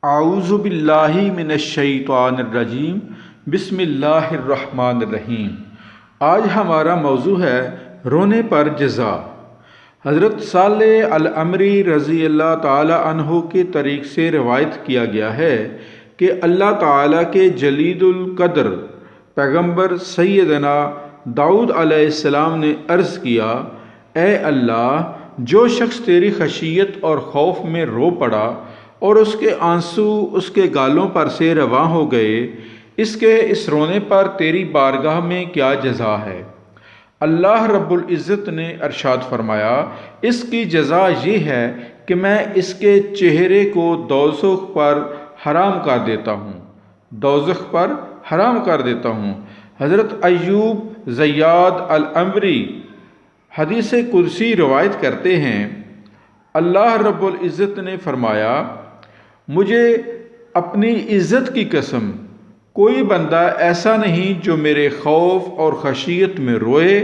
اعوذ باللہ من الشیطان الرجیم، بسم اللہ الرحمن الرحیم۔ آج ہمارا موضوع ہے رونے پر جزا۔ حضرت صالح العمری رضی اللہ تعالی عنہ کے طریق سے روایت کیا گیا ہے کہ اللہ تعالیٰ کے جلیل القدر پیغمبر سیدنا داؤد علیہ السلام نے عرض کیا، اے اللہ، جو شخص تیری خشیت اور خوف میں رو پڑا اور اس کے آنسو اس کے گالوں پر سے رواں ہو گئے، اس کے اس رونے پر تیری بارگاہ میں کیا جزا ہے؟ اللہ رب العزت نے ارشاد فرمایا، اس کی جزا یہ ہے کہ میں اس کے چہرے کو دوزخ پر حرام کر دیتا ہوں، دوزخ پر حرام کر دیتا ہوں۔ حضرت ایوب زیاد العمری حدیث قدسی روایت کرتے ہیں، اللہ رب العزت نے فرمایا، مجھے اپنی عزت کی قسم، کوئی بندہ ایسا نہیں جو میرے خوف اور خشیت میں روئے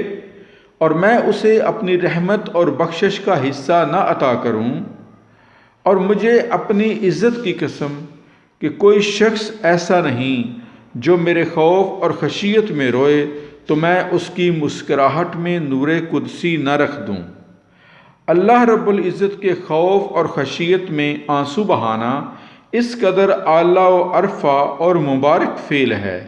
اور میں اسے اپنی رحمت اور بخشش کا حصہ نہ عطا کروں، اور مجھے اپنی عزت کی قسم کہ کوئی شخص ایسا نہیں جو میرے خوف اور خشیت میں روئے تو میں اس کی مسکراہٹ میں نور قدسی نہ رکھ دوں۔ اللہ رب العزت کے خوف اور خشیت میں آنسو بہانا اس قدر اعلیٰ و عرفہ اور مبارک فعل ہے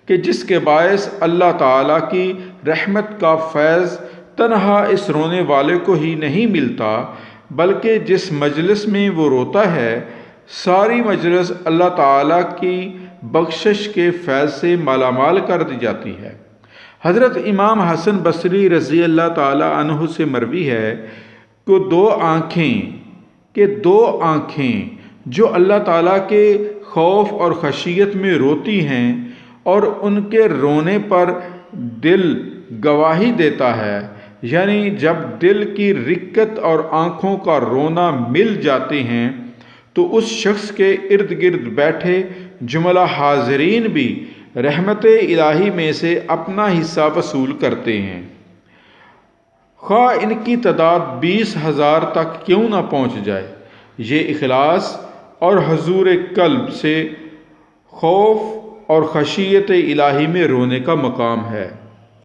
کہ جس کے باعث اللہ تعالیٰ کی رحمت کا فیض تنہا اس رونے والے کو ہی نہیں ملتا، بلکہ جس مجلس میں وہ روتا ہے ساری مجلس اللہ تعالیٰ کی بخشش کے فیض سے مالا مال کر دی جاتی ہے۔ حضرت امام حسن بصری رضی اللہ تعالیٰ عنہ سے مروی ہے کہ دو آنکھیں جو اللہ تعالیٰ کے خوف اور خشیت میں روتی ہیں اور ان کے رونے پر دل گواہی دیتا ہے، یعنی جب دل کی رقت اور آنکھوں کا رونا مل جاتے ہیں تو اس شخص کے ارد گرد بیٹھے جملہ حاضرین بھی رحمت الہی میں سے اپنا حصہ وصول کرتے ہیں، خواہ ان کی تعداد 20,000 تک کیوں نہ پہنچ جائے۔ یہ اخلاص اور حضور قلب سے خوف اور خشیت الہی میں رونے کا مقام ہے۔